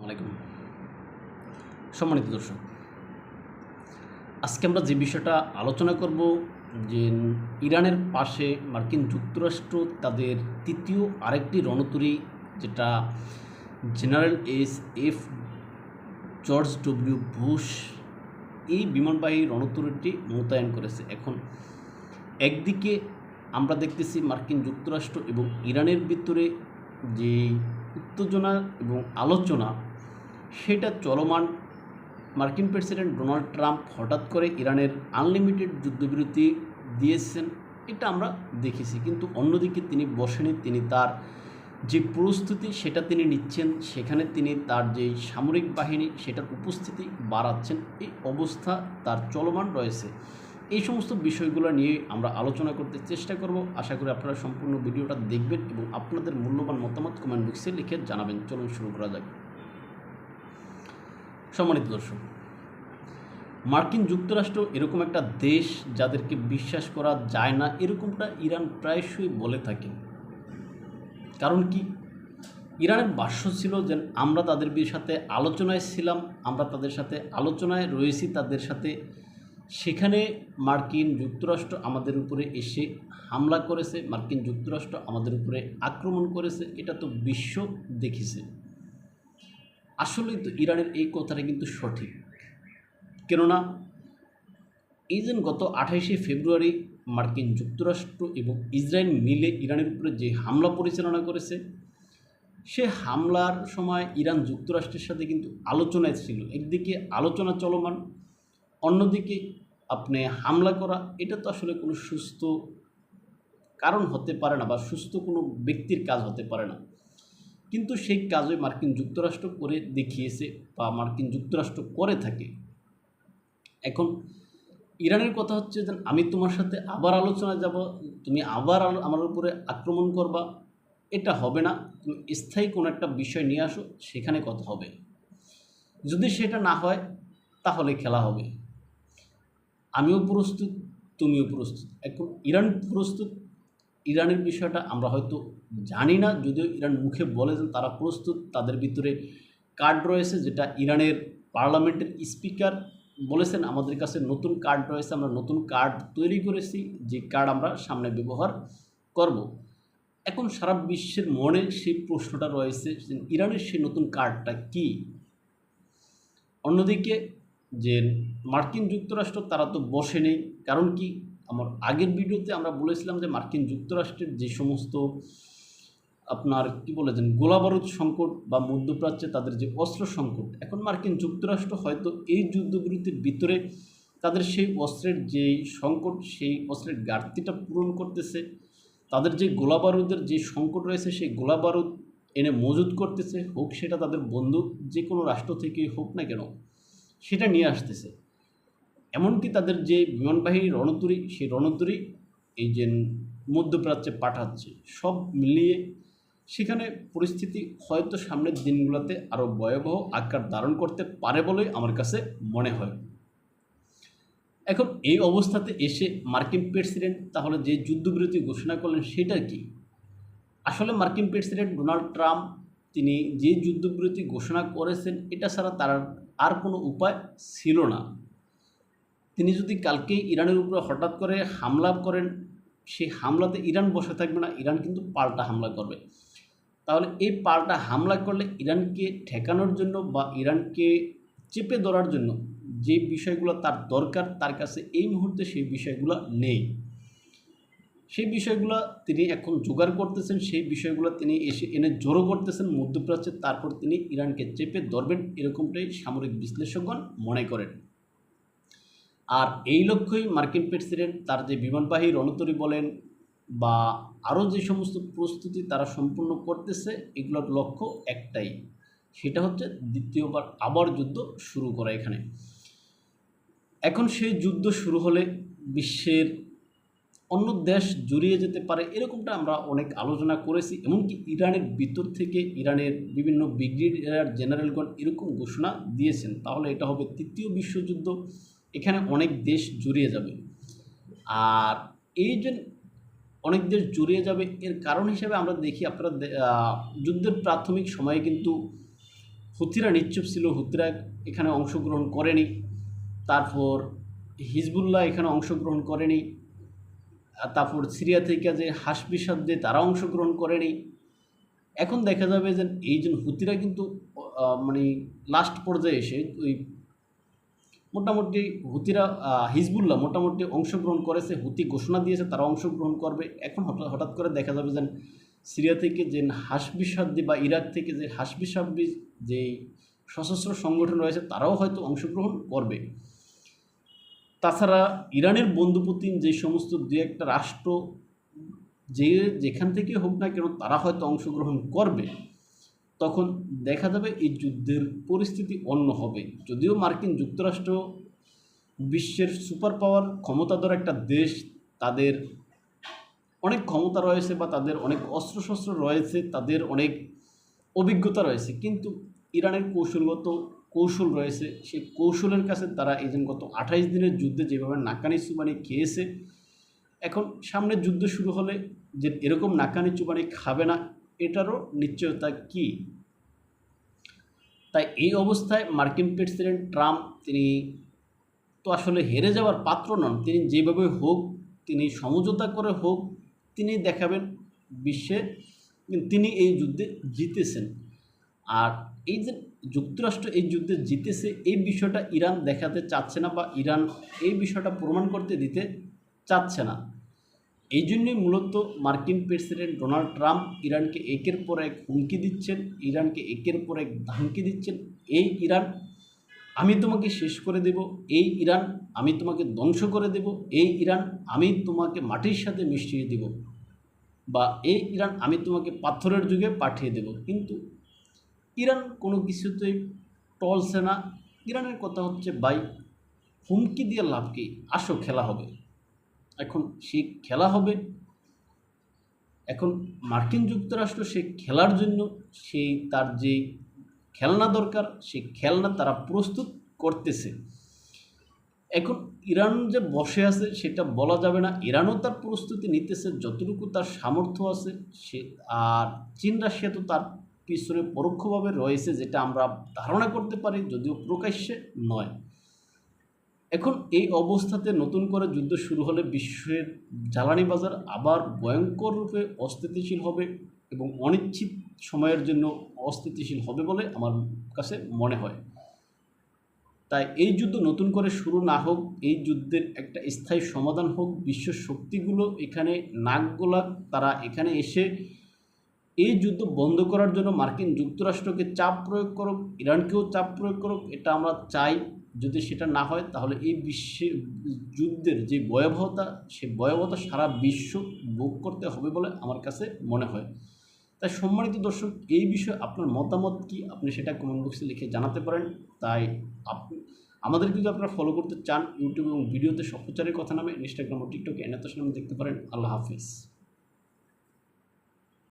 আলাইকুম। সম্মানিত দর্শক, আজকে আমরা যে বিষয়টা আলোচনা করব যে ইরানের পাশে মার্কিন যুক্তরাষ্ট্র তাদের তৃতীয় আরেকটি রণতরী, যেটা general F George W Bush এই বিমানবাহী রণতরীটি মোতায়েন করেছে। এখন একদিকে আমরা দেখতেছি মার্কিন যুক্তরাষ্ট্র এবং ইরানের ভিতরে যে উত্তেজনা এবং আলোচনা সেটা চলমান। মার্কিন প্রেসিডেন্ট ডোনাল্ড ট্রাম্প হঠাৎ করে ইরানের আনলিমিটেড যুদ্ধবিরতি দিয়েছেন, এটা আমরা দেখেছি। কিন্তু অন্যদিকে তিনি বসেনি, তিনি তার যে প্রস্তুতি সেটা তিনি নিচ্ছেন, সেখানে তিনি তার যে সামরিক বাহিনী সেটার উপস্থিতি বাড়াচ্ছেন। এই অবস্থা তার চলমান রয়েছে। এই সমস্ত বিষয়গুলো নিয়ে আমরা আলোচনা করতে চেষ্টা করব। আশা করি আপনারা সম্পূর্ণ ভিডিওটা দেখবেন এবং আপনাদের মূল্যবান মতামত কমেন্ট বক্সে লিখে জানাবেন। চলুন শুরু করা যাক। সম্মানিত দর্শক, মার্কিন যুক্তরাষ্ট্র এরকম একটা দেশ যাদেরকে বিশ্বাস করা যায় না, এরকমটা ইরান প্রায়শই বলে থাকে। কারণ কি? ইরানের ভাষ্য ছিল যে আমরা তাদের সাথে আলোচনায় ছিলাম, আমরা তাদের সাথে আলোচনায় রয়েছি তাদের সাথে, সেখানে মার্কিন যুক্তরাষ্ট্র আমাদের উপরে এসে হামলা করেছে, মার্কিন যুক্তরাষ্ট্র আমাদের উপরে আক্রমণ করেছে, এটা তো বিশ্ব দেখেছে। আসলেই তো ইরানের এই কথাটা কিন্তু সঠিক। কেননা এই যে গত 28শে ফেব্রুয়ারি মার্কিন যুক্তরাষ্ট্র এবং ইসরায়েল মিলে ইরানের উপরে যে হামলা পরিচালনা করেছে, সে হামলার সময় ইরান যুক্তরাষ্ট্রের সাথে কিন্তু আলোচনায় ছিল। একদিকে আলোচনা চলমান, অন্যদিকে আপনি হামলা করা, এটা তো আসলে কোনো সুস্থ কারণ হতে পারে না বা সুস্থ কোনো ব্যক্তির কাজ হতে পারে না। কিন্তু সেই কাজই মার্কিন যুক্তরাষ্ট্র করে দেখিয়েছে বা মার্কিন যুক্তরাষ্ট্র করে থাকে। এখন ইরানের কথা হচ্ছে যে আমি তোমার সাথে আবার আলোচনায় যাব, তুমি আবার আমার উপরে আক্রমণ করবা, এটা হবে না। তুমি স্থায়ী কোনো একটা বিষয় নিয়ে আসো, সেখানে কথা হবে। যদি সেটা না হয় তাহলে খেলা হবে। আমিও প্রস্তুত, তুমিও প্রস্তুত। এখন ইরান প্রস্তুত, ইরানের বিষয়টা আমরা হয়তো জানি না, যদিও ইরান মুখে বলে যে তারা প্রস্তুত। তাদের ভিতরে কার্ড রয়েছে, যেটা ইরানের পার্লামেন্টের স্পিকার বলেছেন আমাদের কাছে নতুন কার্ড রয়েছে, আমরা নতুন কার্ড তৈরি করেছি, যে কার্ড আমরা সামনে ব্যবহার করব। এখন সারা বিশ্বের মনে সেই প্রশ্নটা রয়েছে যে ইরানের সেই নতুন কার্ডটা কি। অন্যদিকে যে মার্কিন যুক্তরাষ্ট্র তারা তো বসে নেই। কারণ কি? আমার আগের ভিডিওতে আমরা বলেছিলাম যে মার্কিন যুক্তরাষ্ট্রের যে সমস্ত আপনার কি বলেছেন গোলাবারুদ সংকট বা মধ্যপ্রাচ্যে তাদের যে অস্ত্র সংকট, এখন মার্কিন যুক্তরাষ্ট্র হয়তো এই যুদ্ধবিরতির ভিতরে তাদের সেই অস্ত্রের যে সংকট, সেই অস্ত্রের ঘাটতিটা পূরণ করতেছে। তাদের যে গোলাবারুদের যে সংকট রয়েছে, সেই গোলাবারুদ এনে মজুত করতেছে, হোক সেটা তাদের বন্ধু যে কোনো রাষ্ট্র থেকে হোক না কেন, সেটা নিয়ে আসতেছে। এমনকি তাদের যে বিমানবাহী রণতরী, সেই রণতরী এই যে মধ্যপ্রাচ্যে পাঠাচ্ছে। সব মিলিয়ে সেখানে পরিস্থিতি হয়তো সামনের দিনগুলোতে আরও ভয়াবহ আকার ধারণ করতে পারে বলেই আমার কাছে মনে হয়। এখন এই অবস্থাতে এসে মার্কিন প্রেসিডেন্ট তাহলে যে যুদ্ধবিরতি ঘোষণা করলেন সেটা কি? আসলে মার্কিন প্রেসিডেন্ট ডোনাল্ড ট্রাম্প তিনি যে যুদ্ধবিরতি ঘোষণা করেছেন, এটা ছাড়া তার আর কোনো উপায় ছিল না। তিনি যদি কালকেই ইরানের উপরে হঠাৎ করে হামলা করেন, সেই হামলাতে ইরান বসে থাকবে না, ইরান কিন্তু পাল্টা হামলা করবে। তাহলে এই পাল্টা হামলা করলে ইরানকে ঠেকানোর জন্য বা ইরানকে চেপে ধরার জন্য যে বিষয়গুলো তার দরকার, তার কাছে এই মুহূর্তে সেই বিষয়গুলো নেই। সেই বিষয়গুলো তিনি এখন জোগাড় করতেছেন, সেই বিষয়গুলো তিনি এনে জড়ো করতেছেন মধ্যপ্রাচ্যে, তারপর তিনি ইরানকে চেপে ধরবেন, এরকমটাই সামরিক বিশ্লেষকগণ মনে করেন। আর এই লক্ষ্যই মার্কিন প্রেসিডেন্ট তার যে বিমানবাহী রণতরী বলেন বা আরও যে সমস্ত প্রস্তুতি তারা সম্পূর্ণ করতেছে, এগুলোর লক্ষ্য একটাই, সেটা হচ্ছে দ্বিতীয়বার আবার যুদ্ধ শুরু করা এখানে। এখন সেই যুদ্ধ শুরু হলে বিশ্বের অন্য দেশ জড়িয়ে যেতে পারে, এরকমটা আমরা অনেক আলোচনা করেছি। এমনকি ইরানের ভিতর থেকে ইরানের বিভিন্ন ব্রিগেডিয়ার জেনারেলগণ এরকম ঘোষণা দিয়েছেন, তাহলে এটা হবে তৃতীয় বিশ্বযুদ্ধ, এখানে অনেক দেশ জড়িয়ে যাবে। আর এই যে অনেক দেশ জড়িয়ে যাবে, এর কারণ হিসেবে আমরা দেখি, আপনারা যুদ্ধের প্রাথমিক সময়ে কিন্তু হুথিরা নিশ্চুপ ছিল, হুথিরা এখানে অংশগ্রহণ করেনি। তারপর হিজবুল্লাহ এখানে অংশগ্রহণ করেনি। তারপর সিরিয়া থেকে যে হাসবিসাদ দিয়ে তারা অংশগ্রহণ করেনি। এখন দেখা যাবে যে এই যে হুথিরা কিন্তু মানে লাস্ট পর্যায়ে এসে ওই মোটামুটি হুথিরা হিজবুল্লাহ মোটামুটি অংশগ্রহণ করেছে, হুথি ঘোষণা দিয়েছে তারা অংশগ্রহণ করবে। এখন হঠাৎ করে দেখা যাবে যে সিরিয়া থেকে যে হাসবিসাদ্দি বা ইরাক থেকে যে হাসবিসাব্বি যে সশস্ত্র সংগঠন রয়েছে তারাও হয়তো অংশগ্রহণ করবে। তাছাড়া ইরানের বন্ধু পুতিন যে সমস্ত দু একটা রাষ্ট্র যেখান থেকে হোক না কেন তারা হয়তো অংশগ্রহণ করবে। তখন দেখা যাবে এই যুদ্ধের পরিস্থিতি অন্য হবে। যদিও মার্কিন যুক্তরাষ্ট্র বিশ্বের সুপার পাওয়ার ক্ষমতাধর একটা দেশ, তাদের অনেক ক্ষমতা রয়েছে বা তাদের অনেক অস্ত্রশস্ত্র রয়েছে, তাদের অনেক অভিজ্ঞতা রয়েছে, কিন্তু ইরানের কৌশল রয়েছে। সেই কৌশলের কাছে তারা এই যে গত 28 দিনের যুদ্ধে যেভাবে নাকানি চুবানি খেয়েছে, এখন সামনের যুদ্ধ শুরু হলে যে এরকম নাকানি চুবানি খাবে না এটারও নিশ্চয়তা কি? তাই এই অবস্থায় মার্কিন প্রেসিডেন্ট ট্রাম্প তিনি তো আসলে হেরে যাওয়ার পাত্র নন। তিনি যেভাবে হোক, তিনি সমঝোতা করে হোক, তিনি দেখাবেন বিশ্বে তিনি এই যুদ্ধে জিতেছেন। আর এই যে যুক্তরাষ্ট্র এই যুদ্ধে জিতেছে এই বিষয়টা ইরান দেখাতে চাচ্ছে না বা ইরান এই বিষয়টা প্রমাণ করতে দিতে চাচ্ছে না। এই জন্যই মূলত মার্কিন প্রেসিডেন্ট ডোনাল্ড ট্রাম্প ইরানকে একের পর এক হুমকি দিচ্ছেন, ইরানকে একের পর এক ধামকি দিচ্ছেন। এই ইরান আমি তোমাকে শেষ করে দেব, এই ইরান আমি তোমাকে ধ্বংস করে দেব, এই ইরান আমি তোমাকে মাটির সাথে মিশিয়ে দেব, বা এই ইরান আমি তোমাকে পাথরের যুগে পাঠিয়ে দেব। কিন্তু ইরান কোনো কিছুতেই টলছে না। ইরানের কথা হচ্ছে, ভাই হুমকি দিয়ে লাভ কি, আসো খেলা হবে। এখন সেই খেলা হবে, এখন মার্কিন যুক্তরাষ্ট্র সে খেলার জন্য সেই তার যে খেলনা দরকার সেই খেলনা তারা প্রস্তুত করতেছে। এখন ইরান যে বসে আছে সেটা বলা যাবে না, ইরানও তার প্রস্তুতি নিতেছে যতটুকু তার সামর্থ্য আছে সে। আর চীন রাশিয়া তো তার পিছনে পরোক্ষভাবে রয়েছে, যেটা আমরা ধারণা করতে পারি, যদিও প্রকাশ্যে নয়। এখন এই অবস্থাতে নতুন করে যুদ্ধ শুরু হলে বিশ্বের জ্বালানি বাজার আবার ভয়ঙ্কর রূপে অস্থিতিশীল হবে এবং অনিশ্চিত সময়ের জন্য অস্থিতিশীল হবে বলে আমার কাছে মনে হয়। তাই এই যুদ্ধ নতুন করে শুরু না হোক, এই যুদ্ধের একটা স্থায়ী সমাধান হোক। বিশ্ব শক্তিগুলো এখানে নাক গলাক, তারা এখানে এসে এই যুদ্ধ বন্ধ করার জন্য মার্কিন যুক্তরাষ্ট্রকে চাপ প্রয়োগ করুক, ইরানকেও চাপ প্রয়োগ করুক, এটা আমরা চাই। যদি সেটা না হয় তাহলে এই বিশ্বে যুদ্ধের যে ভয়াবহতা, সে ভয়াবহতা সারা বিশ্ব ভোগ করতে হবে বলে আমার কাছে মনে হয়। তাই সম্মানিত দর্শক, এই বিষয়ে আপনার মতামত কি, আপনি সেটা কমেন্ট বক্সে লিখে জানাতে পারেন। তাই আমাদের যদি আপনারা ফলো করতে চান, ইউটিউব এবং ভিডিওতে সপ্রচারের কথা নামে ইনস্টাগ্রাম ও টিকটকে এনাতোষ নামে দেখতে পারেন। আল্লাহ হাফিজ।